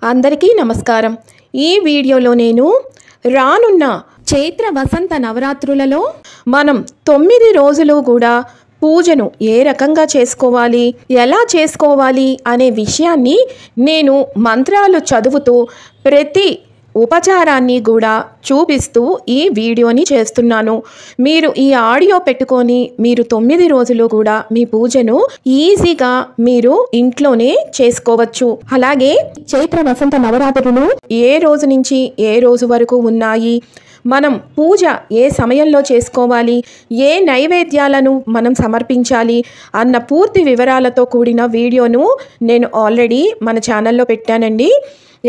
అందరికీ నమస్కారం। ఈ వీడియోలో నేను రానున్న చైత్ర వసంత నవరాత్రులలో మనం 9 రోజులు కూడా పూజను ఏ రకంగా చేసుకోవాలి, ఎలా చేసుకోవాలి అనే విషయాన్ని నేను మంత్రాలు చదువుతూ ప్రతి ఉపచారాన్ని కూడా చూపిస్తూ ఈ వీడియోని చేస్తున్నాను। మీరు ఈ ఆడియో పెట్టుకొని మీరు 9 రోజులు కూడా మీ పూజను ఈజీగా మీరు ఇంట్లోనే చేసుకోవచ్చు। అలాగే చైత్ర వసంత నవరాత్రులు ఏ రోజు నుంచి ఏ రోజు వరకు ఉన్నాయి, మనం పూజ ఏ సమయంలో చేసుకోవాలి, ఏ నైవేద్యాలను మనం సమర్పించాలి అన్న పూర్తి వివరాలతో కూడిన వీడియోను నేను ఆల్రెడీ మన ఛానల్లో పెట్టానండి।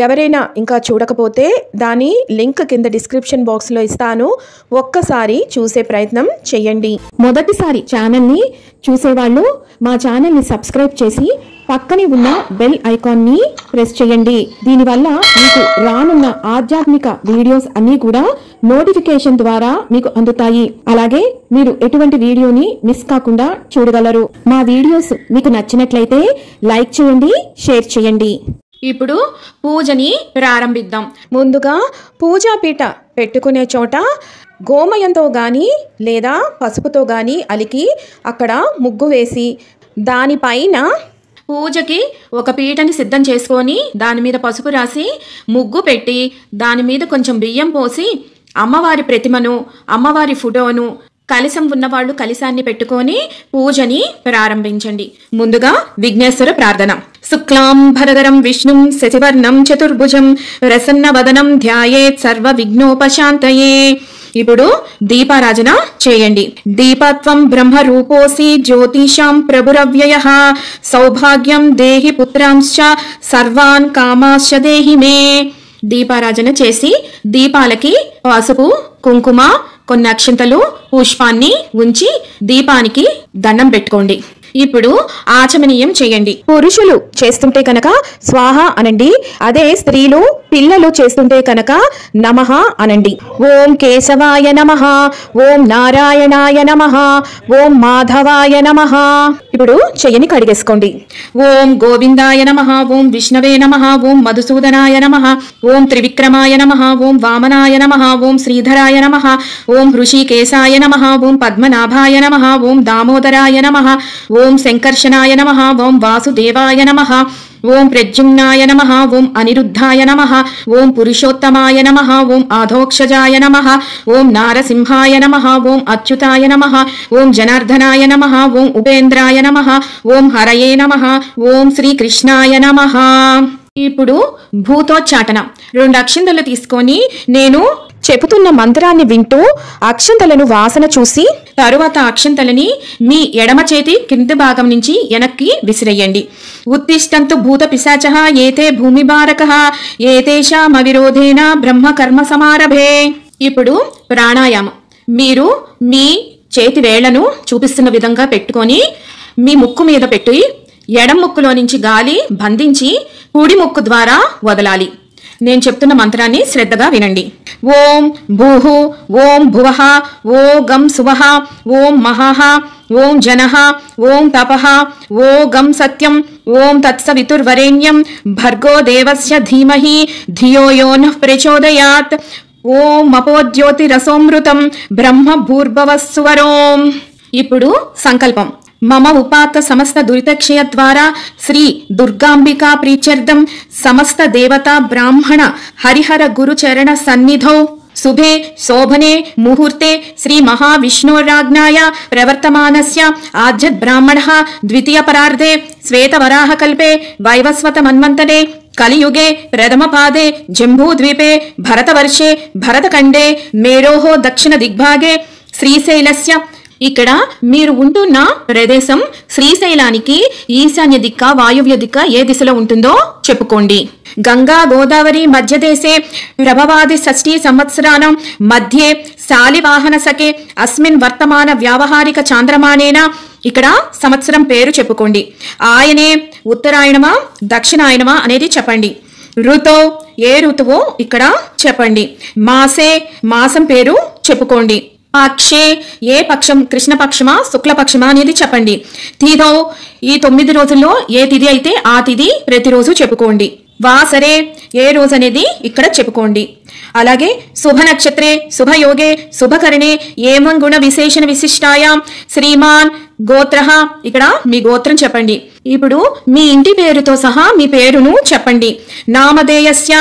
ఎవరైనా ఇంకా చూడకపోతే దాని లింక్ కింద డిస్క్రిప్షన్ బాక్స్లో ఇస్తాను, ఒక్కసారి చూసే ప్రయత్నం చేయండి। మొదటిసారి ఛానల్ని చూసేవాళ్ళు మా ఛానల్ని సబ్స్క్రైబ్ చేసి పక్కనే ఉన్న బెల్ ఐకాన్ని ప్రెస్ చేయండి। దీనివల్ల మీకు రానున్న ఆధ్యాత్మిక వీడియోస్ అన్నీ కూడా నోటిఫికేషన్ ద్వారా మీకు అందుతాయి। అలాగే మీరు ఎటువంటి వీడియోని మిస్ కాకుండా చూడగలరు। మా వీడియోస్ మీకు నచ్చినట్లయితే లైక్ చేయండి, షేర్ చేయండి। ఇప్పుడు పూజని ప్రారంభిద్దాం। ముందుగా పూజాపీఠ పెట్టుకునే చోట గోమయంతో కానీ లేదా పసుపుతో కానీ అలికి అక్కడ ముగ్గు వేసి దానిపైన పూజకి ఒక పీటని సిద్ధం చేసుకొని దాని మీద పసుపు రాసి ముగ్గు పెట్టి దాని మీద కొంచెం బియ్యం పోసి అమ్మవారి ప్రతిమను, అమ్మవారి ఫోటోను, కలశం ఉన్నవాళ్ళు కలశాన్ని పెట్టుకొని పూజని ప్రారంభించండి। ముందుగా విఘ్నేశ్వర ప్రార్థన। శుక్లాంబరధరం విష్ణుం శశివర్ణం చతుర్భుజం ప్రసన్నవదనం ధ్యాయేత్ సర్వ విఘ్నోపశాంతయే। ఇప్పుడు దీపారాజన చేయండి। దీపత్వం బ్రహ్మ రూపోసి జ్యోతిషాం ప్రభురవ్యయః సౌభాగ్యం దేహి పుత్రాంశ్చ సర్వాన్ కామాశ్చ దేహి మే। దీపారాజన చేసి దీపాలకి పసుపు, కుంకుమ, కొన్ని అక్షంతలు, పుష్పాన్ని ఉంచి దీపానికి దండం పెట్టుకోండి। ఇప్పుడు ఆచమనీయం చేయండి। పురుషులు చేస్తుంటే కనుక స్వాహ అనండి, అదే స్త్రీలు పిల్లలు చేస్తుంటే కనుక నమః అనండి। ఓం కేశవాయ నమః, ఓం నారాయణాయ నమః, ఓం మాధవాయ నమః। ఇప్పుడు చెయ్యని కడిగేసుకోండి। ఓం గోవిందాయ నమః, ఓం విష్ణవే నమః, ఓం మధుసూదనాయ నమః, ఓం త్రివిక్రమాయ నమః, ఓం వామనాయ నమః, ఓం శ్రీధరాయ నమః, ఓం హృషికేశాయ నమః, ఓం పద్మనాభాయ నమః, ఓం దామోదరాయ నమః, ఓం శంకర్షణాయ నమః, ఓం వాసుదేవాయ నమః, ఓం ప్రద్యుమ్నాయ నమః, ఓం అనిరుద్ధాయ నమః, ఓం పురుషోత్తమాయ నమః, ఓం ఆధోక్షజాయ నమః, ఓం నారసింహాయ నమః, ఓం అచ్యుతాయ నమః, ఓం జనార్దనాయ నమః, ఓం ఉపేంద్రాయ నమః, ఓం హరయే నమః, ఓం శ్రీకృష్ణాయ నమః। ఇప్పుడు భూతోచ్చాటన 2 అక్షంతలు తీసుకొని నేను చెబుతున్న మంత్రాన్ని వింటూ అక్షంతలను వాసన చూసి తరువాత అక్షంతలని మీ ఎడమ చేతి కింది భాగం నుంచి వెనక్కి విసిరేయండి। ఉత్తిష్టంతు భూత పిశాచః ఏతే భూమిభారకః ఏతేషాం అవిరోధేన బ్రహ్మ కర్మ సమారభే। ఇప్పుడు ప్రాణాయామం। మీరు మీ చేతి వేళ్లను చూపిస్తున్న విధంగా పెట్టుకొని మీ ముక్కు మీద పెట్టి ఎడమ ముక్కులో నుంచి గాలి బంధించి కుడి ముక్కు ద్వారా వదలాలి। నేను చెప్తున్న మంత్రాన్ని శ్రద్ధగా వినండి। ఓం భూః, ఓం భువః, ఓం గం సువః, ఓం మహః, ఓం జనః, ఓం తపః, ఓం గం సత్యం, ఓం తత్సవితుర్వరేణ్యం భర్గో దేవస్య ధీమహి ధియో యో నః ప్రచోదయాత్, ఓం అపోజ్యోతిరసోమృతం బ్రహ్మ భూర్భువస్సువరోం। ఇప్పుడు సంకల్పం। మమ ఉపాత్త సమస్త దురితక్షయ ద్వారా శ్రీ దుర్గాంబికా ప్రీత్యర్థం సమస్త దేవతా బ్రాహ్మణ హరిహర గురుచరణ సన్నిధౌ శుభే శోభనే ముహూర్తే శ్రీ మహావిష్ణోరాజ్ఞాయ ప్రవర్తమానస్య ఆద్యత్ బ్రాహ్మణః ద్వితీయ పరార్ధే శ్వేతవరాహ కల్పే వైవస్వత మన్వంతరే కలియుగే ప్రథమ పాదే జంబూద్వీపే భరతవర్షే భరతఖండే మేరోహ దక్షిణ దిగ్భాగే శ్రీశైలస్య। ఇక్కడ మీరు ఉంటున్న ప్రదేశం శ్రీశైలానికి ఈశాన్య దిక్క, వాయువ్య దిక్క ఏ దిశలో ఉంటుందో చెప్పుకోండి। గంగా గోదావరి మధ్యదేశే ప్రభవాది షష్ఠీ సంవత్సరానం మధ్యే శాలివాహన సకే అస్మిన్ వర్తమాన వ్యావహారిక చాంద్రమానేన। ఇక్కడ సంవత్సరం పేరు చెప్పుకోండి। ఆయనే ఉత్తరాయణమా దక్షిణాయనమా అనేది చెప్పండి। ఋతో ఏ ఋతువో ఇక్కడ చెప్పండి। మాసే మాసం పేరు చెప్పుకోండి। పక్షే ఏ పక్షం, కృష్ణపక్షమా శుక్లపక్షమా అనేది చెప్పండి। తిథౌ ఈ 9 రోజుల్లో ఏ తిథి అయితే ఆ తిథి ప్రతిరోజు చెప్పుకోండి। వాసరే ఏ రోజు అనేది ఇక్కడ చెప్పుకోండి. అలాగే శుభ నక్షత్రే శుభయోగే శుభకరణే ఏమం గుణ విశేషణ విశిష్టాయాం శ్రీమాన్ గోత్ర, ఇక్కడ మీ గోత్రం చెప్పండి. ఇప్పుడు మీ ఇంటి పేరుతో సహా మీ పేరును చెప్పండి. నామధేయస్య,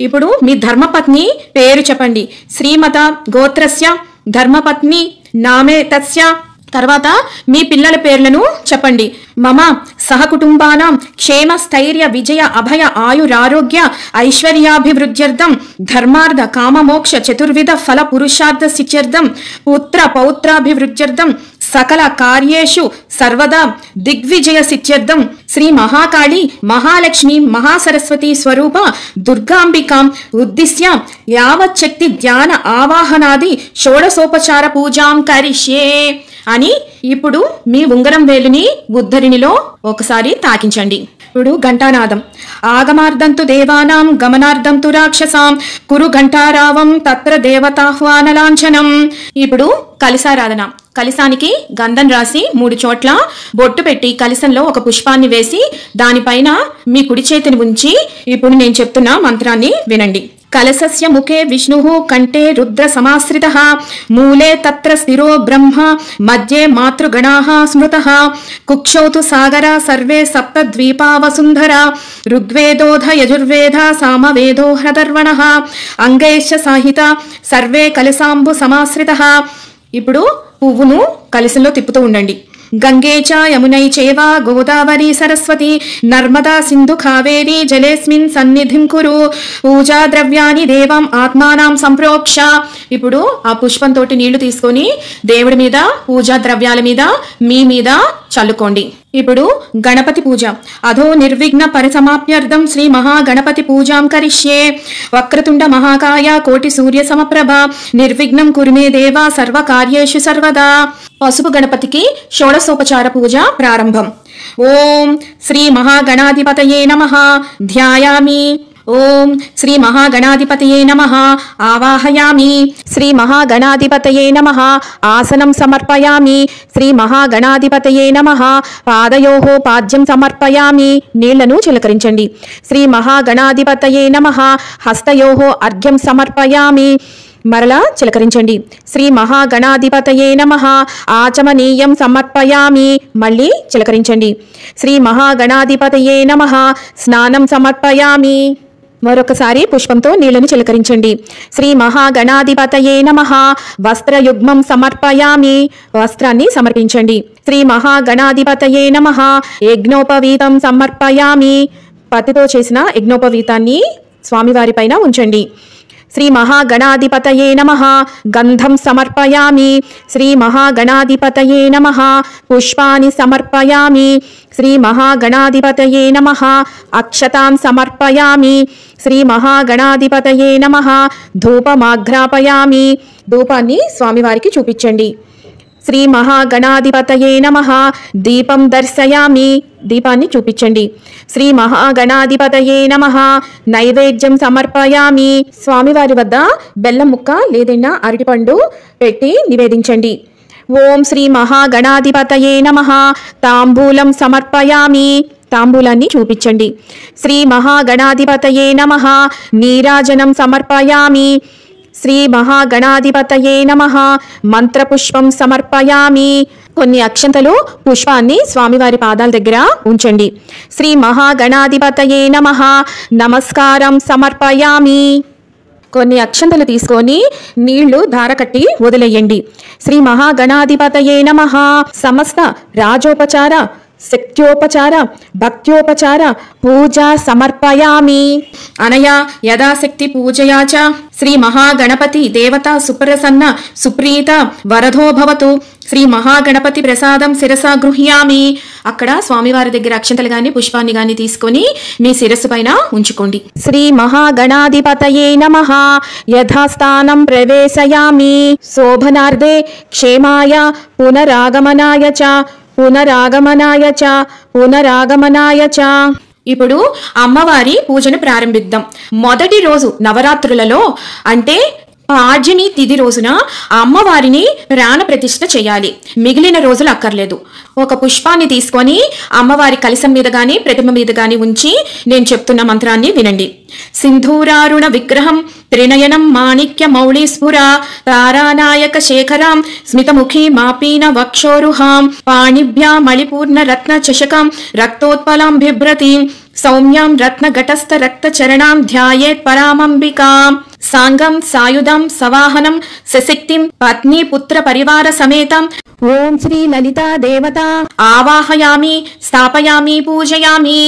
ఇప్పుడు మీ ధర్మపత్ని పేరు చెప్పండి. శ్రీమత గోత్రస్య ధర్మపత్ని నామే తస్య, తర్వాత మీ పిల్లల పేర్లను చెప్పండి. మమ సహకుటుంబానాం క్షేమ స్థైర్య విజయ అభయ ఆయురారోగ్య ఐశ్వర్యాభివృద్ధ్యర్థం ధర్మార్థ కామమోక్ష చతుర్విధ ఫల పురుషార్థ సిద్ధ్యర్థం పుత్ర పౌత్రాభివృద్ధ్యర్థం సకల కార్యేషు సర్వదా దిగ్విజయ సిద్ధ్యర్థం శ్రీ మహాకాళి మహాలక్ష్మి మహాసరస్వతి స్వరూప దుర్గాంబికాం ఉద్దిశ్య యావచ్చక్తి ధ్యాన ఆవాహనాది షోడశోపచార పూజాం కరిష్యే అని ఇప్పుడు మీ ఉంగరం వేలుని ఉద్ధరిణిలో ఒకసారి తాకించండి. ఇప్పుడు ఘంటానాదం. ఆగమార్ధంతు దేవానాం గమనార్ధంతు రాక్షసాం కురు ఘంటారావం తత్ర దేవతాహ్వాన లాంఛనం. ఇప్పుడు కలశారాధన. కలశానికి గంధం రాసి 3 చోట్ల బొట్టు పెట్టి కలశంలో ఒక పుష్పాన్ని వేసి దానిపైన మీ కుడి చేతిని ఉంచి ఇప్పుడు నేను చెప్తున్న మంత్రాన్ని వినండి. కలశస్య ముఖే విష్ణుః కంఠే రుద్ర సమాశ్రితః మూలే తత్ర స్థిరో బ్రహ్మ మధ్యే మాతృగణాః స్మృతః కుక్షౌతు సాగర సర్వే సప్త ద్వీపా వసుంధరా ఋగ్వేదోధ యజుర్వేద సామవేదో హ్రదర్వణః అంగైశ్చ సాహిత సర్వే కలశాంబు సమాశ్రితః. ఇప్పుడు పువ్వును కలశంలో తిప్పుతూ ఉండండి. గంగే చ యమునై చేవ గోదావరి సరస్వతి నర్మదా సింధు కావేరి జలేస్మిన్ సన్నిధిం కురు పూజా ద్రవ్యాన్ని దేవం ఆత్మానాం సంప్రోక్ష. ఇప్పుడు ఆ పుష్పంతో నీళ్లు తీసుకొని దేవుడి మీద పూజా ద్రవ్యాల మీద మీ మీద చల్లుకోండి. ఇప్పుడు గణపతి పూజ. అధో నిర్విఘ్న పరిసమాప్యార్థం శ్రీ మహాగణపతి పూజాం కరిష్యే. వక్రతుండ మహాకాయ కోటి సూర్య సమప్రభ నిర్విఘ్నం కురుమే దేవ సర్వ కార్యేషు సర్వదా. పసుపు గణపతికి షోడశోపచార పూజ ప్రారంభం. ఓం శ్రీ మహాగణాధిపతయే నమః ధ్యాయామి. ఓం శ్రీ మహాగణాధిపతయే నమః ఆవాహయామి. శ్రీ మహాగణాధిపతయే నమః ఆసనం సమర్పయామి. శ్రీ మహాగణాధిపతయే నమః పాదయోః పాద్యం సమర్పయామి. నీళ్లను చిలకరించండి. శ్రీ మహాగణాధిపతయే నమః హస్తయోః అర్ఘ్యం సమర్పయామి. మరలా చిలకరించండి. శ్రీ మహాగణాధిపతయే నమః ఆచమనీయం సమర్పయామి. మళ్ళీ చిలకరించండి. శ్రీ మహాగణాధిపతయే నమః స్నానం సమర్పయామి. మరొకసారి పుష్పంతో నీళ్లను చిలకరించండి. శ్రీ మహాగణాధిపతయే నమః వస్త్రయుగ్మం సమర్పయామి. వస్త్రాన్ని సమర్పించండి. శ్రీ మహాగణాధిపతయే నమః యజ్ఞోపవీతం సమర్పయామి. పత్తితో చేసిన యజ్ఞోపవీతాన్ని స్వామివారి పైన ఉంచండి. శ్రీ మహాగణాధిపతయే నమః గంధం సమర్పయామి. శ్రీ మహాగణాధిపతయే నమః పుష్పాని సమర్పయామి. శ్రీ మహాగణాధిపతయే నమః అక్షతాన్ సమర్పయామి. శ్రీ మహాగణాధిపతయే నమః ధూపమాఘ్రాపయామి. ధూపాన్ని స్వామివారికి చూపించండి. శ్రీ మహాగణాధిపతయే నమః దీపం దర్శయామి. దీపాన్ని చూపించండి. శ్రీ మహాగణాధిపతయే నమః నైవేద్యం సమర్పయామి. స్వామివారి వద్ద బెల్లం ముక్క లేదన్నా అరటిపండు పెట్టి నివేదించండి. ఓం శ్రీ మహాగణాధిపతయే నమః తాంబూలం సమర్పయామి. తాంబూలాన్ని చూపించండి. శ్రీ మహాగణాధిపతయే నమః నీరాజనం సమర్పయామి. శ్రీ మహాగణాధిపతయే నమః మంత్రపుష్పం సమర్పయామి. కొన్ని అక్షంతలు పుష్పాన్ని స్వామివారి పాదాల దగ్గర ఉంచండి. శ్రీ మహాగణాధిపతయే నమః నమస్కారం సమర్పయామి. కొన్ని అక్షంతలు తీసుకొని నీళ్లు ధార కట్టి వదిలేయండి. శ్రీ మహాగణాధిపతయే నమః సమస్త రాజోపచార శక్త్యోపచార భక్త్యోపచార పూజ సమర్పయామి. అనయా యథాశక్తి పూజయా చ శ్రీ మహాగణపతి దేవత సుప్రసన్న సుప్రీత వరదో భవతు. శ్రీ మహాగణపతి ప్రసాదం శిరసా గృహ్యామి. అక్కడ స్వామివారి దగ్గర అక్షంతలు గాని పుష్పాన్ని గాని తీసుకొని మీ శిరస్సు పైన ఉంచుకోండి. శ్రీ మహాగణాధిపతయే నమః యథాస్థానం ప్రవేశయామి. శోభనార్థే క్షేమాయ పునరాగమనాయ చ పునరాగమనాయ చ పునరాగమనాయ చ. ఇప్పుడు అమ్మవారి పూజను ప్రారంభిద్దాం. మొదటి రోజు నవరాత్రులలో అంటే ఆర్జని తిథి రోజున అమ్మవారిని ప్రాణ ప్రతిష్ఠ చేయాలి. మిగిలిన రోజులు అక్కర్లేదు. ఒక పుష్పాన్ని తీసుకొని అమ్మవారి కలశం మీద గాని ప్రతిమ మీద గాని ఉంచి నేను చెప్తున్న మంత్రాన్ని వినండి. సింధూరారుణ విగ్రహం త్రినయనం మాణిక్య మౌళి స్ఫుర తారానాయక శేఖరాం స్మితముఖీ మాపీన వక్షోరుహాం పాణిభ్యా మళిపూర్ణ రత్న చషకం రక్తోత్పలాం బిభ్రతీం సౌమ్యాం రత్నఘటస్థ రక్త చరణాం ధ్యాయేత్ పరామంబికాం సాంగం సాయుధం సవాహనం సశక్తిం పత్ని పుత్ర పరివార సమేతం ఓం శ్రీ లలితా దేవత ఆవాహయామి స్థాపయామి పూజయామి.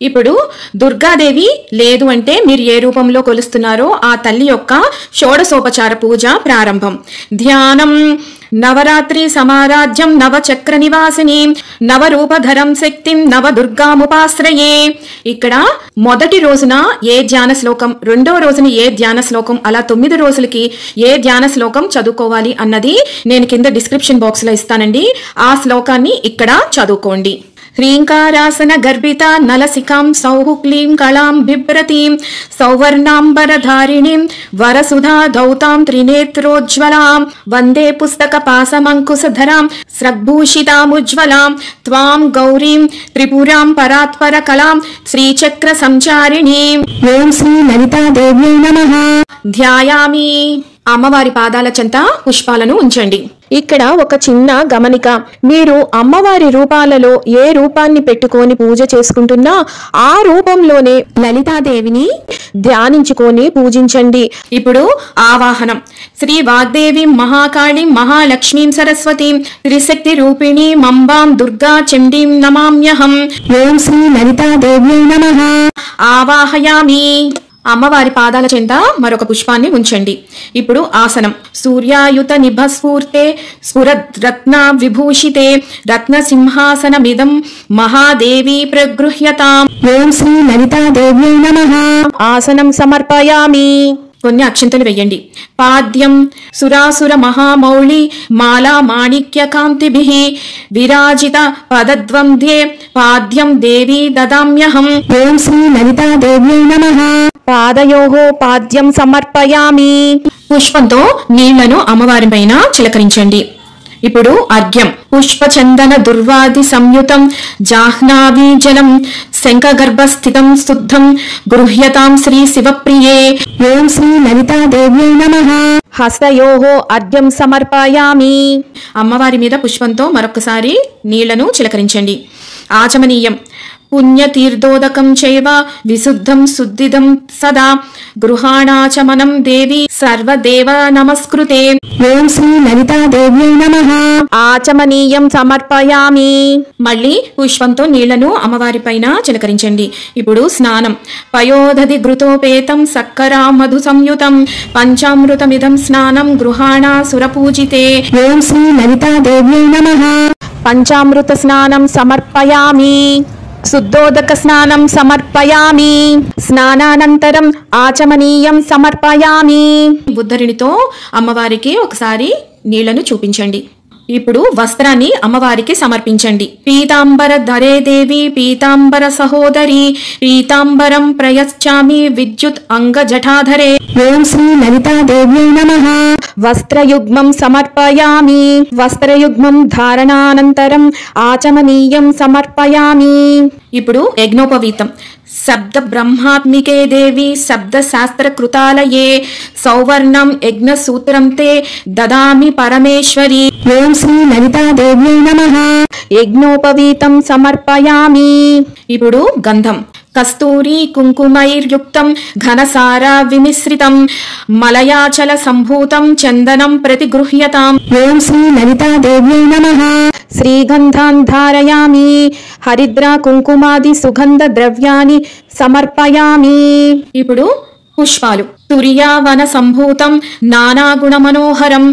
ఇప్పుడు దుర్గాదేవి లేదు అంటే మీరు ఏ రూపంలో కొలుస్తున్నారో ఆ తల్లి యొక్క షోడశోపచార పూజ ప్రారంభం. ధ్యానం నవరాత్రి సమారాజ్యం నవచక్ర నివాసిని నవరూపధరం శక్తిం నవ దుర్గాముపాశ్రయే. ఇక్కడ మొదటి రోజున ఏ ధ్యాన శ్లోకం, రెండో రోజున ఏ ధ్యాన శ్లోకం, అలా 9 రోజులకి ఏ ధ్యాన శ్లోకం చదువుకోవాలి అన్నది నేను కింద డిస్క్రిప్షన్ బాక్స్ లో ఇస్తానండి. ఆ శ్లోకాన్ని ఇక్కడ చదువుకోండి. హ్రీంకారాసన గర్భిత నలసికాం సౌః క్లీం కళాం బిభ్రతీం సౌవర్ణాంబరధారిణీం వరసుధా దౌతాం త్రినేత్రోజ్వలాం వందే పుస్తక పాసమంకుశధరాం స్రగ్భూషితాముజ్వలాం త్వాం గౌరీం త్రిపురాం పరాత్పర కళాం శ్రీచక్ర సంచారిణీం. ఓం శ్రీ లలితాదేవ్యై నమః. ధ్యాయామి. అమ్మవారి పాదాల చెంత పుష్పాలను ఉంచండి. ఇక్కడ ఒక చిన్న గమనిక, మీరు అమ్మవారి రూపాలలో ఏ రూపాన్ని పెట్టుకొని పూజ చేసుకుంటున్నా ఆ రూపంలోనే లలితాదేవిని ధ్యానించుకొని పూజించండి. ఇప్పుడు ఆవాహనం. శ్రీ వాగ్దేవి మహాకాళి మహాలక్ష్మీం సరస్వతీం త్రిశక్తి రూపిణి మంబాం దుర్గా చండీం నమామ్యహం. ఓం శ్రీ లలితాదేవ్యై నమః. ఆవాహయామి. అమ్మవారి పాదాల చెంత మరొక పుష్పాన్ని ఉంచండి. ఇప్పుడు ఆసనం. సూర్యాయుత నిభస్ఫూర్తే స్ఫురద్రత్న విభూషితే రత్న సింహాసనమిదం మహాదేవి ప్రగృహ్యతాం. ఓం శ్రీ లలితాదేవ్యై నమః. ఆసనం సమర్పయామి. కొన్ని అక్షంతలు వెయ్యండి. పాద్యం సురాసుర మహామౌళి మాలా మాణిక్య కాంతిభిః విరాజిత పదద్వంద్వే పాద్యం దేవి దదామ్యహం. ఓం శ్రీ లలితాదేవ్యై నమః. పాదయోః పాద్యం సమర్పయామి. పుష్పంతో నీళ్లను అమ్మవారి పైన చిలకరించండి. ఇప్పుడు అర్ఘ్యం. పుష్పచందన దుర్వాది సంయుతం జాహ్నావి జలం శంఖగర్భస్థితం శుద్ధం గృహ్యతాం శ్రీ శివప్రియే. ఓం శ్రీ లలితాదేవ్యై నమః. హస్తయోః అర్ఘ్యం సమర్పయామి. అమ్మవారి మీద పుష్పంతో మరొకసారి నీళ్లను చిలకరించండి. ఆచమనీయం. పుణ్యతీర్థోదకం చైవ విశుద్ధం శుద్ధిదం సదా గృహాణాచమనం దేవి సర్వదేవ నమస్కృతే. ఓం శ్రీ లలితాదేవ్యై నమః. ఆచమనీయం సమర్పయామి. మళ్ళీ పుష్పంతో నీళ్లను అమ్మవారి పైన చిలకరించండి. ఇప్పుడు స్నానం. పయోదధి ఘృతోపేతం సక్కరా మధు సంయుతం పంచామృతమిదం స్నానం గృహాణా సురపూజితే. ఓం శ్రీ లలితాదేవ్యై నమః. పంచామృత స్నానం సమర్పయామి. శుద్ధోదక స్నానం సమర్పయామి. స్నానానంతరం ఆచమనీయం సమర్పయామి. ఉద్ధరిణితో అమ్మవారికి ఒకసారి నీళ్లను చూపించండి. ఇప్పుడు వస్త్రాన్ని అమ్మవారికి సమర్పించండి. పీతాంబర ధరే దేవి పీతాంబర సహోదరి పీతాంబరం ప్రయచ్చామి విద్యుత్ అంగ జఠాధరే. ఓం శ్రీ లలితాదేవ్యై నమః. వస్త్రయుగ్మం సమర్పయామి. వస్త్రయుగ్మం ధారణానంతరం ఆచమనీయం సమర్పయామి. ఇప్పుడు యజ్ఞోపవీతం. శబ్ద బ్రహ్మాత్మికే దేవి శబ్ద శాస్త్ర కృతాలయే సౌవర్ణం యజ్ఞ సూత్రం తే దదామి పరమేశ్వరి. ఓం శ్రీ లలితాదేవ్యై నమః. యజ్ఞోపవీతం సమర్పయామి. ఇప్పుడు గంధం. కస్తూరి కుంకుమైర్యుక్తం ఘనసార విమిశ్రితం మలయాచల సంభూతం చందనం ప్రతిగృహ్యతాం. ఓం శ్రీ లలితాదేవ్యై నమః. శ్రీగంధాన్ ధారయామి. హరిద్ర కుంకుమాది సుగంధ ద్రవ్యాన్ని సమర్పయామి. ఇప్పుడు పుష్పాలు. తుర్యావన సంభూతం నానాగుణ మనోహరం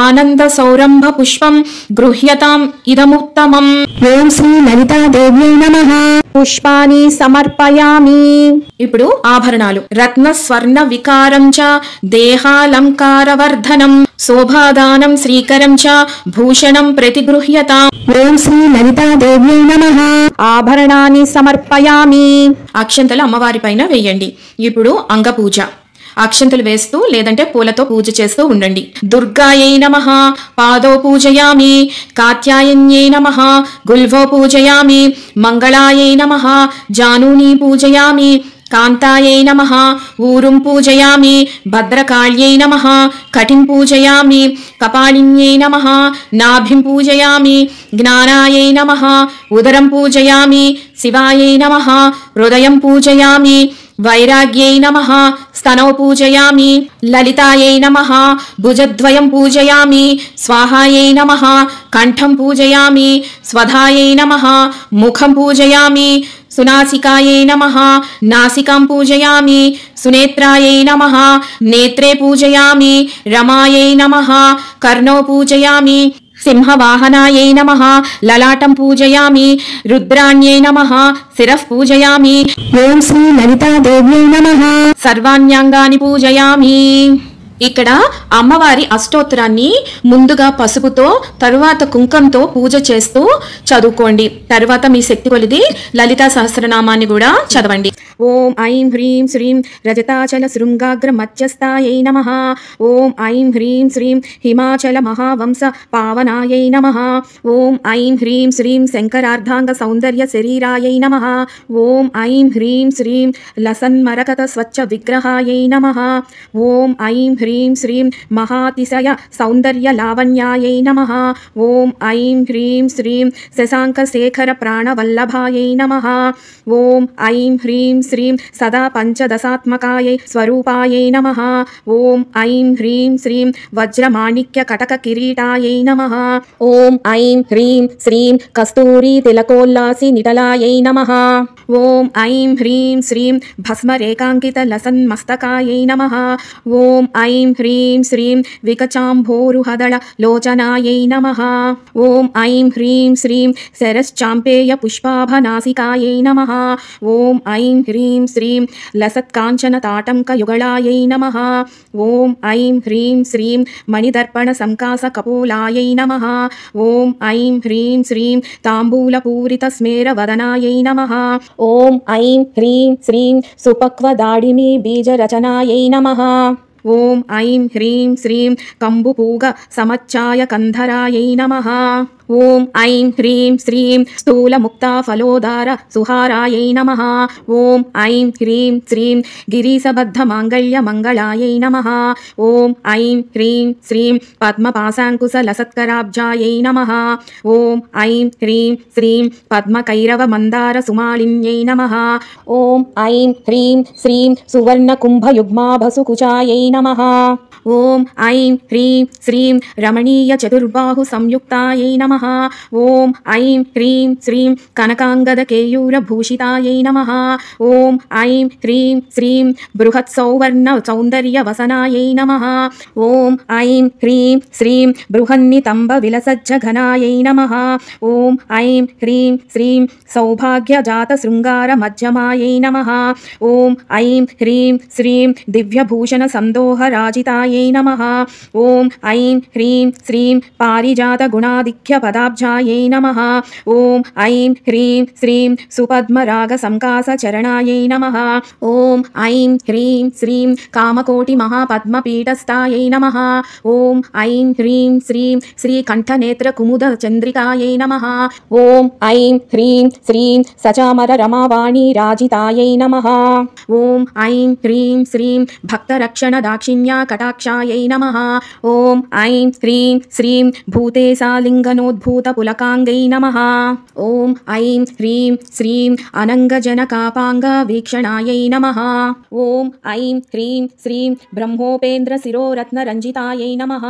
ఆనంద సౌరంభ పుష్పం గృహ్యతాం ఇదముత్తమం. ఓం శ్రీ లలితాదేవ్యై నమః. పుష్పాని సమర్పయామి. ఇప్పుడు ఆభరణాలు. రత్న స్వర్ణ వికారం చ దేహాలంకారవర్ధనం శోభాదానం శ్రీకరం చ భూషణం ప్రతిగృహ్యతాం. ఓం శ్రీ లలితాదేవ్యై నమః. ఆభరణాన్ని సమర్పయామి. అక్షంతలు అమ్మవారి పైన వేయండి. ఇప్పుడు అంగపూజ. అక్షంతలు వేస్తూ లేదంటే పూలతో పూజ చేస్తూ ఉండండి. దుర్గాయై నమః పాదో పూజయామి, కాత్యాయన్యై నమః గుల్వో పూజయామి, మంగళాయై నమః జానూని పూజయామి, కాంతాయై నమః ఊరుం పూజయామి, భద్రకాళ్యై నమః కటిం పూజయామి, కపాలిన్యై నమః నాభిం పూజయామి, జ్ఞానాయై నమః ఉదరం పూజయామి, శివాయై నమః హృదయం పూజయామి, వైరాగ్యై నమః స్తనౌ పూజయామి, లలితాయై నమః భుజద్వయం పూజయామి, స్వాహాయై నమః కంఠం పూజయామి, స్వధాయై నమః ముఖం పూజయామి, సునాసికాయై నమః నాసికాం పూజయామి, సునేత్రాయై నమః నేత్రే పూజయామి, రమాయై నమః కర్ణౌ పూజయామి, సింహవాహనాయై నమః లలాటం పూజయామి, రుద్రాణ్యై నమః శిరః పూజయామి, ఓం శ్రీ లలితాదేవ్యై నమః సర్వాణ్యాంగాని పూజయామి. ఇక్కడ అమ్మవారి అష్టోత్తరాన్ని ముందుగా పసుపుతో తరువాత కుంకంతో పూజ చేస్తూ చదువుకోండి. తర్వాత మీ శక్తి కొలిది లలితా సహస్రనామాన్ని కూడా చదవండి. ఓం ఐం హ్రీం శ్రీం రజతాచల శృంగాగ్ర మధ్యస్థాయై నమః, ఓం ఐం హ్రీం శ్రీం హిమాచల మహావంశ పావనాయై నమః, ఓం ఐం హ్రీం శ్రీం శంకరార్ధాంగ సౌందర్య శరీరాయై నమః, ఓం ఐం హ్రీం శ్రీం లసన్మరకత స్వచ్ఛ విగ్రహాయై నమః, ఓం ఐం హ్రీం శ్రీం మహాతిశయ సౌందర్య లావణ్యాయై నమః, ఓం ఐం హ్రీం శ్రీం శశాంక శేఖర ప్రాణవల్లభాయై నమః, ఓం ఐం హ్రీం శ్రీం సదా పంచదశాత్మకాయై స్వరూపాయై నమః, ఓం ఐం హ్రీం శ్రీం వజ్రమాణిక్య కటక కిరీటాయై నమః, ఓం ఐం హ్రీం శ్రీం కస్తూరి తిలకోల్లాసి నిటలాయై నమః, ఓం ఐం హ్రీం శ్రీం భస్మరేకాంకిత లసన్మస్తకాయై నమః, ఓం ఐం హ్రీం శ్రీం వికచాంభోరుహదళ లోచనాయై నమః, ఓం ఐం హ్రీం శ్రీం శరశ్చాంపేయ పుష్పాభనాసికాయై నమః, ఓం ఐం హ్రీం శ్రీం లసత్కాంచన తాటంక యుగళాయై నమః, ఓం ఐం హ్రీం శ్రీం మణిదర్పణ సంకాస కపోలాయై నమః, ఓం ఐం హ్రీం శ్రీం తాంబూల పూరిత స్మేర వదనాయై నమః, ఓం ఐం హ్రీం శ్రీం సుపక్వ దాడిమి బీజ రచనాయై నమః, ఓం ఐం హ్రీం శ్రీం కంబుపూగ సమచ్ఛాయ కంధరాయై నమః, ఓం ఐం హ్రీం శ్రీం స్థూల ముక్తా ఫలోదార సుహారాయై నమః, ఓం ఐం హ్రీం శ్రీం గిరీశబద్ధ మాంగళ్య మంగళాయై నమః, ఓం ఐం హ్రీం శ్రీం పద్మపాశాంకుశ లసత్కరాబ్జాయై నమః, ఓం ఐం హ్రీం శ్రీం పద్మకైరవ మందార సుమాలిన్యై నమః, ఓం ఐం హ్రీం శ్రీం సువర్ణ కుంభయుగ్మాభసు కుచాయై నమః, ఓం ఐం హ్రీం శ్రీం రమణీయ చతుర్బాహు సంయుక్తాయై నమః, ఓం ఐం హ్రీం శ్రీం కనకాంగద కేయూర భూషితాయై నమః, ఓం ఐం హ్రీం శ్రీం బృహత్ సౌవర్ణ సౌందర్య వసనాయై నమః, ఓం ఐం హ్రీం శ్రీం బృహన్నితంబ విలసజ్జ ఘనాయై నమః, ఓం ఐం హ్రీం శ్రీం సౌభాగ్య జాత శృంగార మధ్యమాయై నమః, ఓం ఐం హ్రీం శ్రీం దివ్యభూషణ సందోహ రాజితాయై నమః, ఓం ఐం హ్రీం శ్రీం పారిజాత గుణాధిక్య పదాబ్జాయై నమః, ఓం ఐం హ్రీం శ్రీం సుపద్మ రాగ సంకాస చరణాయై నమః, ఓం ఐం హ్రీం శ్రీం కామకోటి మహాపద్మపీఠస్థాయై నమః, ఓం ఐం హ్రీం శ్రీం శ్రీకంఠనేత్ర కుముద చంద్రికాయై నమః, ఓం ఐం హ్రీం శ్రీం సచామర రమావాణి రాజితాయై నమః, ఓం ఐం హ్రీం శ్రీం భక్తరక్షణ దాక్షిణ్య కటాక్షాయై నమః, ఓం ఐం హ్రీం శ్రీం భూతేశాలింగనోద్భూత పులకాంగై నమః, ఓం ఐం హ్రీం శ్రీం అనంగజనకాపాంగ వీక్షణాయై నమః, ఓం ఐం హ్రీం శ్రీం బ్రహ్మోపేంద్ర శిరోరత్న రంజితాయై నమః,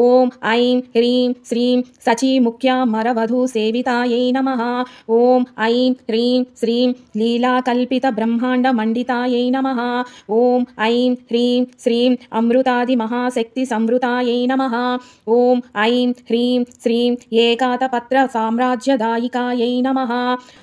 ఓం ఐం హ్రీం శ్రీం సచీముఖ్య మరవధూ సేవితాయై నమః, ఓం ఐం హ్రీం శ్రీం లీలాకల్పిత బ్రహ్మాండ మండితాయై నమః, ఓం ఐం హ్రీం శ్రీం అమృతాది महाशक्ति संवृतायै नमः। ॐ ऐं ह्रीं श्रीं एकातपत्र साम्राज्यदायिकायै नमः।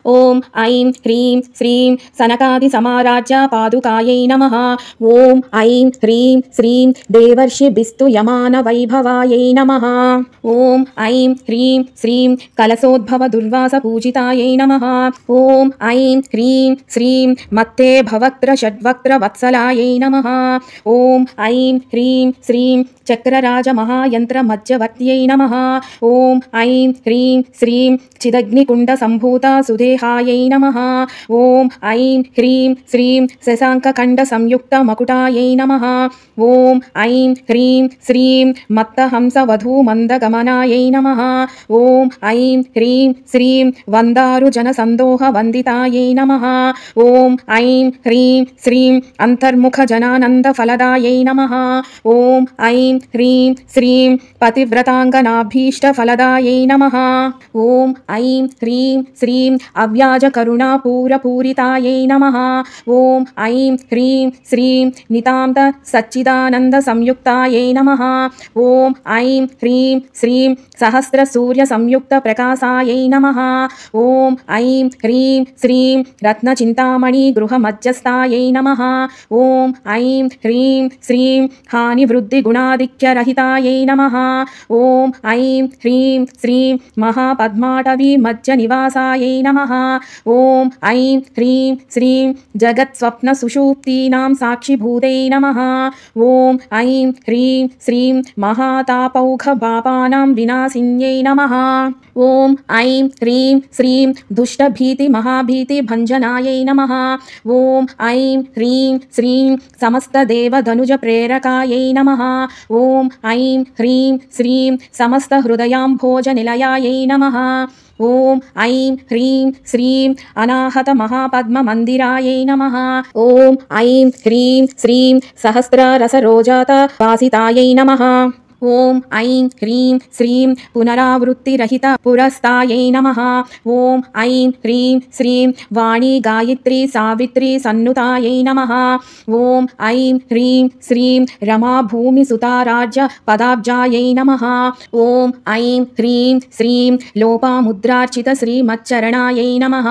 ॐ ऐं ह्रीं श्रीं सनकादि समाराज्य पादुकायै नमः। ॐ ऐं ह्रीं श्रीं देवर्षि बिस्तु यमान वैभवायै नमः। ॐ ऐं ह्रीं श्रीं कलशोद्भव दुर्वास पूजितायै नमः। ॐ ऐं ह्रीं श्रीं मत्ते भवक्त्र षड्वक्त्र वत्सलायै नमः। ॐ ऐं ह्रीं श्रीं चक्रराज महायंत्र मध्यवर्त्यै नमः। ॐ ऐं ह्रीं श्रीं चिदग्निकुण्ड सम्भूत सुदेहायै नमः। ॐ ऐं ह्रीं श्रीं शशाङ्कखण्ड संयुक्त मकुटायै नमः। ॐ ऐं ह्रीं श्रीं मत्तहंस वधू मन्दगमनायै नमः। ॐ ऐं ह्रीं श्रीं वन्दारु जनसन्दोह वन्दितायै नमः। ॐ ऐं ह्रीं श्रीं अन्तर्मुख जनानन्द फलदायै नमः। ॐ ऐं ह्रीं श्रीं पतिव्रताङ्गनाभीष्ट फलदायै नमः। ॐ ऐं ह्रीं श्रीं अव्याज करुणा पूरपूरितायै नमः। ॐ ऐं ह्रीं श्रीं नितान्त सच्चिदानन्द संयुक्तायै नमः। ॐ ऐं ह्रीं श्रीं सहस्र सूर्य संयुक्त प्रकाशायै नमः। ॐ ऐं ह्रीं श्रीं रत्नचिन्तामणि गृह मध्यस्थायै नमः। ॐ ऐं ह्रीं श्रीं हानिवृद्धि गुणाधिक्य रहितायै नमः। ॐ ऐं ह्रीं श्रीं महापद्माटवी मध्य निवासायै नमः। ॐ ऐं ह्रीं श्रीं जगत्स्वप्न सुषुप्तीनां साक्षिभूतै नमः। ॐ ऐं ह्रीं श्रीं महातापौघ पापानां विनाशिन्यै नमः। ॐ ऐं ह्रीं श्रीं दुष्टभीति महाभीति भञ्जनायै नमः। ॐ ऐं ह्रीं श्रीं समस्तदेव धनुज प्रेरकायै नमः। ॐ ऐं ह्रीं श्रीं समस्त हृदयाम्भोज निलयायै नमः। ॐ ऐं ह्रीं श्रीं अनाहत महापद्म मंदिरायै नमः। ॐ ऐं ह्रीं श्रीं सहस्ररसरोजात वासितायै नमः। ॐ ऐं ह्रीं श्रीं पुनरावृत्तिरहित पुरस्तायै नमः। ॐ ऐं ह्रीं श्रीं वाणी गायत्री सावित्री सन्नुतायै नमः। ॐ ऐं ह्रीं श्रीं रमा भूमिसुताराज्य पदाब्जायै नमः। ॐ ऐं ह्रीं श्रीं लोपामुद्रार्चित श्रीमच्चरणायै नमः।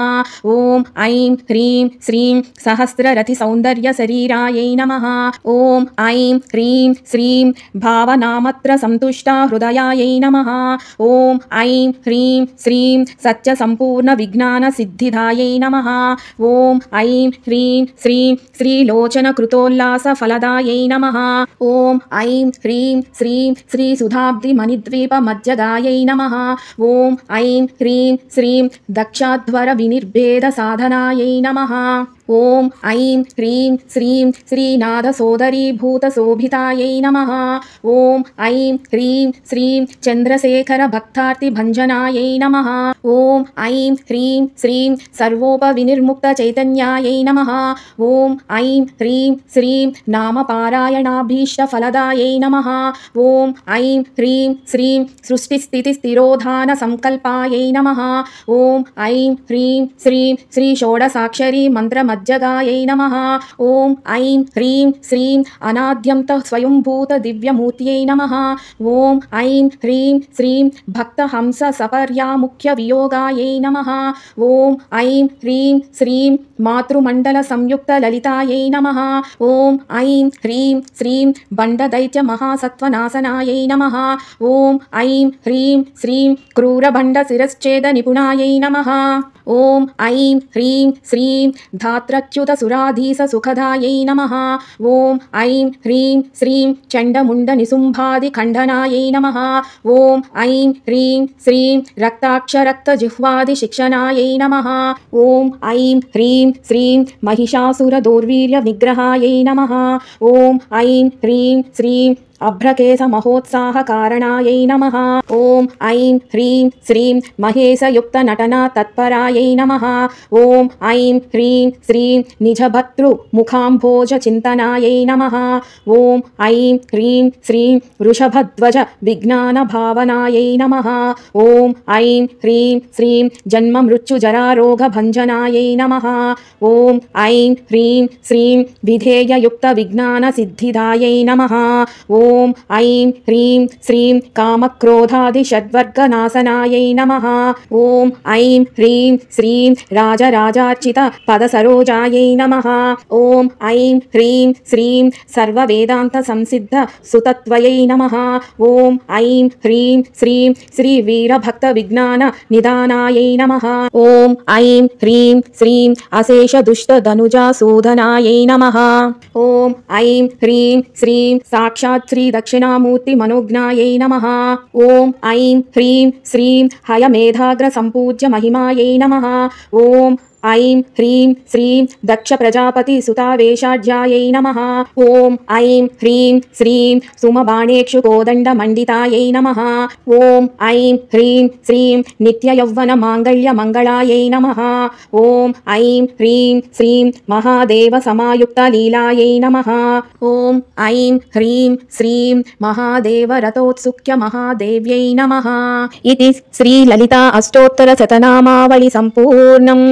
ॐ ऐं ह्रीं श्रीं सहस्ररथि सौन्दर्य शरीरायै नमः। ॐ ऐं ह्रीं श्रीं भावनाम संतुष्टा हृदयायै नमः। ॐ ऐं ह्रीं श्रीं सच्च संपूर्ण विज्ञान सिद्धिदायै नमः। ॐ ऐं ह्रीं श्रीं श्रीलोचन कृतोल्लास फलदायै नमः। ॐ ऐं ह्रीं श्रीं श्री सुधाब्धि मणिद्वीप मध्यगायै नमः। ॐ ऐं ह्रीं श्रीं दक्षाध्वर विनिर्भेद साधनायै नमः। ॐ ऐं ह्रीं श्रीं श्रीनाथ सोदरी भूत शोभितायै नमः। ॐ ऐं ह्रीं श्रीं चन्द्रशेखर भक्तार्ति भञ्जनायै नमः। ॐ ऐं ह्रीं श्रीं सर्वोपविनिर्मुक्त चैतन्यायै नमः। ॐ ऐं ह्रीं श्रीं नामपारायणाभीष्ट फलदायै नमः। ॐ ऐं ह्रीं श्रीं सृष्टिस्थितिस्तिरोधान संकल्पायै नमः। ॐ ऐं ह्रीं श्रीं श्री षोडशाक्षरी मंत्र मज्जगायै नमः। ॐ ऐं ह्रीं श्रीं अनाद्यन्त स्वयंभूत दिव्यमूर्त्यै नमः। ॐ ऐं ह्रीं श्रीं भक्तहंस सपर्यामुख्य वियोगायै नमः। ॐ ऐं ह्रीं श्रीं मातृमण्डल संयुक्त ललितायै नमः। ॐ ऐं ह्रीं श्रीं बण्डदैत्य महासत्त्वनाशनायै नमः। ॐ ऐं ह्रीं श्रीं क्रूरभण्ड शिरश्चेद निपुणायै नमः। ॐ ऐं ह्रीं श्रीं धात्रच्युत सुराधीश सुखदायै नमः। ॐ ऐं ह्रीं श्रीं चण्डमुण्ड निसुम्भादि खण्डनायै नमः। ॐ ऐं ह्रीं श्रीं रक्ताक्ष रक्त जिह्वादि शिक्षणायै नमः। ॐ ऐं ह्रीं श्रीं महिषासुर दौर्वीर्य विग्रहायै नमः। ॐ ऐं ह्रीं श्रीं अभ्रकेश महोत्साह कारणायै नमः। ॐ ऐं ह्रीं श्रीं महेशयुक्त नटना तत्परायै नमः। ॐ ऐं ह्रीं श्रीं निजभर्तृ मुखाम्भोज चिन्तनायै नमः। ॐ ऐं ह्रीं श्रीं वृषभध्वज विज्ञान भावनायै नमः। ॐ ऐं ह्रीं श्रीं जन्म मृत्यु जरारोग भञ्जनायै नमः। ॐ ऐं ह्रीं श्रीं विधेययुक्त विज्ञान सिद्धिदायै नमः। ॐ ఓం ఐం హ్రీం శ్రీం కామక్రోధాది షడ్వర్గనాశనాయై నమః. ఓం ఐం హ్రీం శ్రీం రాజరాజార్చిత పదసరోజాయై నమః. ఓం ఐం హ్రీం శ్రీం సర్వవేదాంత సంసిద్ధ సుతత్వయై నమః. ఓం ఐం హ్రీం శ్రీం శ్రీ వీరభక్త విజ్ఞాన నిదానాయై నమః. ఓం ఐం హ్రీం శ్రీం అశేష దుష్ట ధనుజా శోధనాయై నమః. ఓం ఐం హ్రీం శ్రీం సాక్షాత్ శ్రీ దక్షిణామూర్తి మనోజ్ఞాయై నమః. ఓం ఐం హ్రీం శ్రీం హయమేధాగ్ర సంపూజ్య మహిమాయై నమః. ఓం ఐం హ్రీం శ్రీం దక్ష ప్రజాపతి సుతావేశాఢ్యాయై నమః. ఓం ఐం హ్రీం శ్రీం సుమబాణేక్షు కోదండ మండితాయై నమః. ఓం ఐం హ్రీం శ్రీం నిత్య యౌవన మాంగళ్య మంగళాయై నమః. ఓం ఐం హ్రీం శ్రీం మహాదేవ సమాయుక్త లీలాయై నమః. ఓం ఐం హ్రీం శ్రీం మహాదేవ రథోత్సుక్య మహాదేవ్యై నమః. ఇది శ్రీ లలితా అష్టోత్తర శతనామావళి సంపూర్ణం.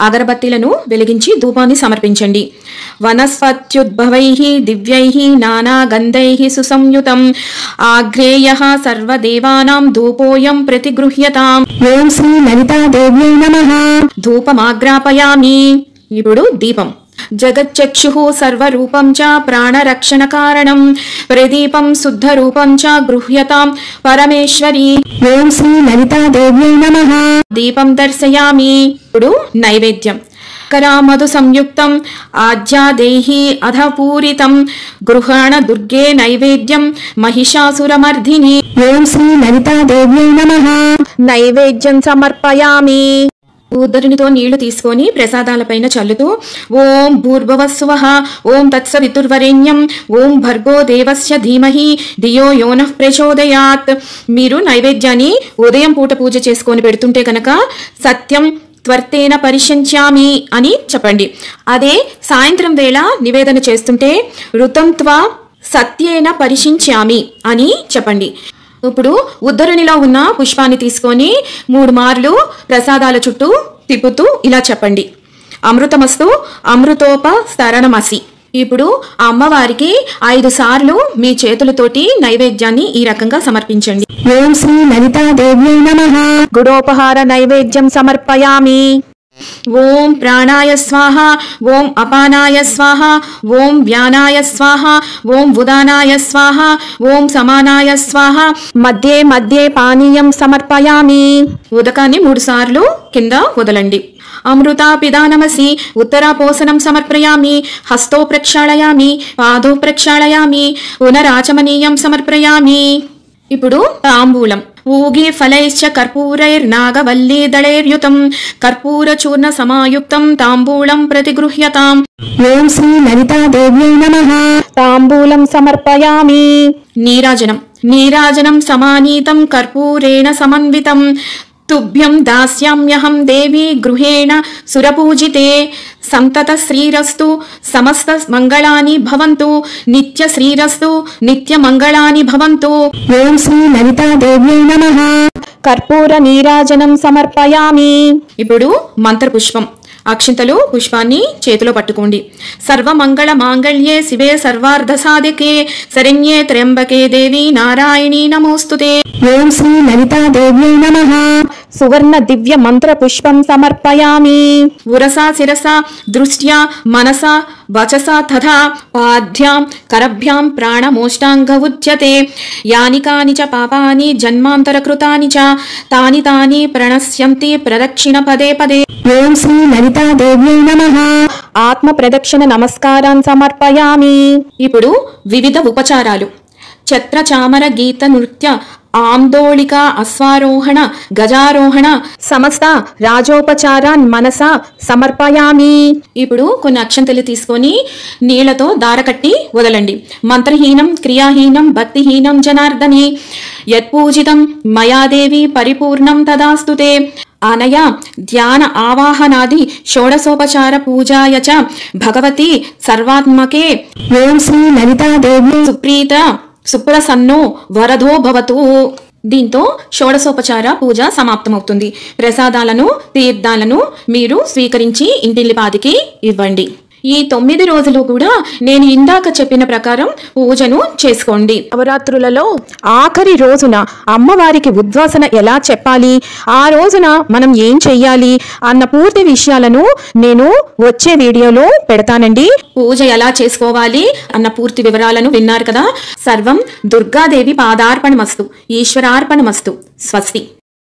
అగరబత్తిలను వెలిగించి ధూపాన్ని సమర్పించండి. వనస్పత్యుద్భవైః దివ్యైః నానాగంధైః సుసంయుతం ఆగ్రేయః సర్వదేవానాం ధూపోయం ప్రతిగృహ్యతాం. ఓం శ్రీ లలితాదేవ్యై నమః. ధూపమాగ్రాపయామి. ఇప్పుడు దీపం. జగచ్చక్షుః సర్వరూపం చ ప్రాణరక్షణ కారణం ప్రదీపం శుద్ధరూపం చ గృహ్యతాం పరమేశ్వరి. ఓం శ్రీ లలితాదేవ్యై నమః. దీపం దర్శయామి. ఇప్పుడు నైవేద్యం. కరామధు సంయుక్తం ఆజ్యాదేహి అధపూరితం గృహాణ దుర్గే నైవేద్యం మహిషాసురమర్ధిని. ఓం శ్రీ లలితాదేవ్యై నమః. నైవేద్యం సమర్పయామి. ఉద్దరినితో నీళ్లు తీసుకొని ప్రసాదాలపైన చల్లుతూ ఓం భూర్భువస్సువః ఓం తత్సవితుర్వరేణ్యం ఓం భర్గో దేవస్య ధీమహి ధియో యోనః ప్రచోదయాత్. మీరు నైవేద్యాన్ని ఉదయం పూట పూజ చేసుకొని పెడుతుంటే కనుక సత్యం త్వర్తేన పరిశంచామి అని చెప్పండి. అదే సాయంత్రం వేళ నివేదన చేస్తుంటే ఋతం త్వ సత్యేన పరిశించామి అని చెప్పండి. ఇప్పుడు ఉద్ధరణిలో ఉన్న పుష్పాన్ని తీసుకొని 3 మార్లు ప్రసాదాల చుట్టూ తిప్పుతూ ఇలా చెప్పండి. అమృతమస్తు అమృతోపస్తరణమసి. ఇప్పుడు అమ్మవారికి 5 సార్లు మీ చేతులతోటి నైవేద్యాన్ని ఈ రకంగా సమర్పించండి. ఓం శ్రీ లలితాదేవ్యై నమః. గుడోపహార నైవేద్యం సమర్పయామి. ఓం ప్రాణాయ స్వాహ ఓం అపానాయ స్వాహ ఓం వ్యానాయ స్వాహ ఓం ఉదానాయ స్వాహ ఓం సమానాయ స్వాహ. మధ్యే మధ్యే పానీయం సమర్పయామి. ఉదకాన్ని 3 సార్లు కింద వదలండి. అమృతా పిదానమసి ఉత్తరాపోసనం సమర్పయామి. హస్తో ప్రక్షాళయామి పాదో ప్రక్షాళయామి పునరాచమనీయం సమర్పయామి. ఇప్పుడు తాంబూలం. ఊగి ఫలైశ్చ కర్పూరైర్నాగవల్లీ దళైర్యుతం కర్పూర చూర్ణ సమాయుక్తం తాంబూలం ప్రతిగృహ్యతాం. ఓం శ్రీ లలితాదేవ్యై నమః. తాంబూలం సమర్పయామి. నీరాజనం. నీరాజనం సమానీతం కర్పూరేణ సమన్వితం తుభ్యం దాస్యామ్యహం దేవి గృహేణ సురపూజితే. సంతత శ్రీరస్తు సమస్త మంగళాని భవంతు నిత్య శ్రీరస్తు నిత్య మంగళాని భవంతు. ఓం శ్రీ లలితాదేవ్యై నమః. కర్పూర నీరాజనం సమర్పయామి. ఇప్పుడు మంత్రపుష్పం. అక్షింతలు పుష్పాన్ని చేతిలో పట్టుకోండి. సర్వమంగళ మాంగళ్యే శివే సర్వార్థ సాధికే శరణ్యే త్ర్యంబకే దేవి నారాయణీ నమోస్తుతే. ఓం శ్రీ లలితాదేవ్యై నమః. సువర్ణ దివ్య మంత్ర పుష్పం సమర్పయామి. ఉరసా శిరసా దృష్ట్యా మనసా వచసా తథా పాద్భ్యాం కరభ్యాం ప్రాణమోష్టాంగ ఉచ్యతే. యాని కాని చ పాపాని జన్మాంతర కృతాని చ తాని తాని ప్రణశ్యంతి ప్రదక్షిణ పదే పదే. ఓం శ్రీ లలితాదేవ్యై నమః. ఆత్మ ప్రదక్షిణ నమస్కారాన్ని సమర్పయామి. ఇప్పుడు వివిధ ఉపచారాలు. ఛత్ర చామర గీత నృత్య ఆందోళిక అశ్వారోహణ గజారోహణ సమస్త రాజోపచారాన్ మనస సమర్పయామి. ఇప్పుడు కొన్ని అక్షంతలు తీసుకొని నీళ్లతో దారకట్టి వదలండి. మంత్రహీనం క్రియాహీనం భక్తిహీనం జనార్దని యత్పూజితం మయాదేవి పరిపూర్ణం తదాస్తుతే. అనయా ధ్యాన ఆవాహనాది షోడశోపచార పూజాయ చ భగవతి సర్వాత్మకే. ఓం శ్రీ లలితాదేవి సుప్రీత సుప్రసన్నో వరదో భవతు. దీంతో షోడశోపచార పూజ సమాప్తమవుతుంది. ప్రసాదాలను తీర్థాలను మీరు స్వీకరించి ఇంటిల్లిపాదికి ఇవ్వండి. ఈ 9 రోజులు కూడా నేను ఇందాక చెప్పిన ప్రకారం పూజను చేసుకోండి. నవరాత్రులలో ఆఖరి రోజున అమ్మవారికి ఉద్వాసన ఎలా చెప్పాలి, ఆ రోజున మనం ఏం చెయ్యాలి అన్న పూర్తి విషయాలను నేను వచ్చే వీడియోలో పెడతానండి. పూజ ఎలా చేసుకోవాలి అన్న పూర్తి వివరాలను విన్నారు కదా. సర్వం దుర్గాదేవి పాదార్పణమస్తు, ఈశ్వరార్పణమస్తు. స్వస్తి.